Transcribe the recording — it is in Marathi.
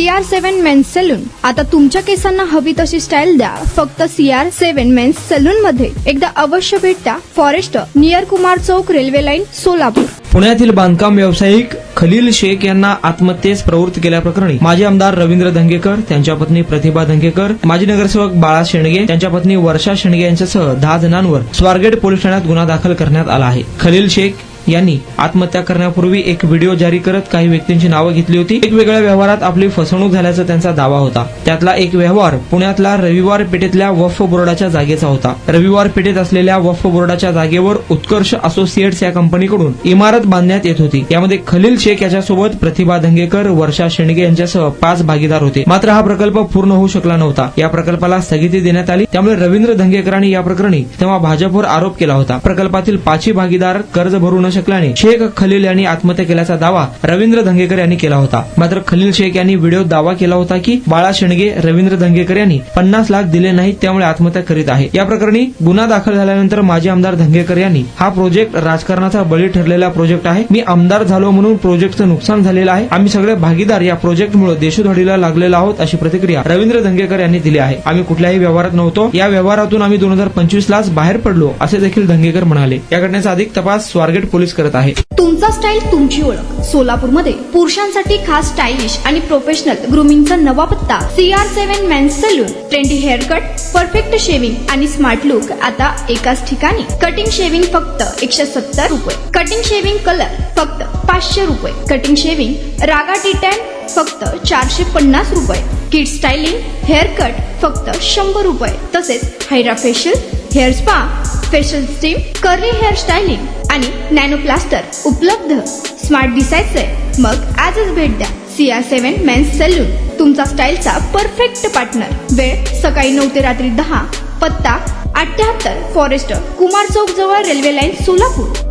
CR7 men's salon. आता तुमच्या केसांना हवी तशी स्टाईल द्या फक्त CR7 मेन्स सलून मध्ये. एकदा अवश्य भेट द्या. फॉरेस्ट नियर कुमार चौक, रेल्वे लाईन, सोलापूर. पुण्यातील बांधकाम व्यावसायिक खलील शेख यांना आत्महत्येस प्रवृत्त केल्याप्रकरणी माजी आमदार रवींद्र धंगेकर, त्यांच्या पत्नी प्रतिभा धंगेकर, माजी नगरसेवक बाळा शेंडगे, त्यांच्या पत्नी वर्षा शेंडगे यांच्यासह 10 जणांवर स्वारगेट पोलीस ठाण्यात गुन्हा दाखल करण्यात आला आहे. खलील शेख यांनी आत्महत्या करण्यापूर्वी एक व्हिडिओ जारी करत काही व्यक्तींची नावं घेतली होती. वेगवेगळ्या व्यवहारात आपली फसवणूक झाल्याचा त्यांचा दावा होता. त्यातला एक व्यवहार पुण्यातल्या रविवार पेठेतल्या वक्फ बोर्डाच्या जागेचा होता. रविवार पेठेत असलेल्या वक्फ बोर्डाच्या जागेवर उत्कर्ष असोसिएट्स या कंपनीकडून इमारत बांधण्यात येत होती. यामध्ये खलील शेख याच्यासोबत प्रतिभा धंगेकर, वर्षा शेंडगे यांच्यासह 5 भागीदार होते. मात्र हा प्रकल्प पूर्ण होऊ शकला नव्हता. या प्रकल्पाला स्थगिती देण्यात आली. त्यामुळे रवींद्र धंगेकरांनी या प्रकरणी तेव्हा भाजपवर आरोप केला होता. प्रकल्पातील 5 भागीदार कर्ज भरू न शकल्याने शेख खलील यांनी आत्महत्या केल्याचा दावा रवींद्र धंगेकर यांनी केला होता. मात्र खलील शेख यांनी व्हिडिओत दावा केला होता की बाळा शेंडगे, रवींद्र धंगेकर यांनी 50 लाख दिले नाहीत, त्यामुळे आत्महत्या करीत आहे. या प्रकरणी गुन्हा दाखल झाल्यानंतर माजी आमदार धंगेकर यांनी हा प्रोजेक्ट राजकारणाचा बळी ठरलेला प्रोजेक्ट आहे. मी आमदार झालो म्हणून प्रोजेक्टचं नुकसान झालेलं आहे. आम्ही सगळे भागीदार या प्रोजेक्टमुळे देशोधडीला लागलेलो आहोत, अशी प्रतिक्रिया रवींद्र धंगेकर यांनी दिली आहे. आम्ही कुठल्याही व्यवहारात नव्हतो. या व्यवहारातून आम्ही 2025 लाच बाहेर पडलो, असे देखील धंगेकर म्हणाले. या घटनेचा अधिक तपास स्वारगेट पोलीस करत आहे. तुमचा स्टाईल तुमची ओळख. सोलापूरमध्ये पुरुषांसाठी खास स्टायलिश आणि प्रोफेशनल ग्रूमिंगचा नवा पत्ता CR7 men's salon. Trendy hair cut, perfect shaving आणि स्मार्ट लुक आता एकाच ठिकाणी. कटिंग शेविंग फक्त 170 रुपये. कटिंग शेविंग कलर फक्त 500 रुपये. कटिंग शेविंग रागा टी10 फक्त 450 रुपये. किड स्टायलिंग, हेअर कट फक्त 100 रुपये. तसेच hydra facial, hair spa, facial steam, curly hair styling आणि नॅनो प्लास्टर उपलब्ध. स्मार्ट दिसायचंय मग आजच भेट द्या CR7 मेन्स सलून, तुमचा स्टाईलचा परफेक्ट पार्टनर. वेळ सकाळी 9 ते रात्री 10. पत्ता 78 फॉरेस्ट कुमार चौक जवळ, रेल्वे लाईन, सोलापूर.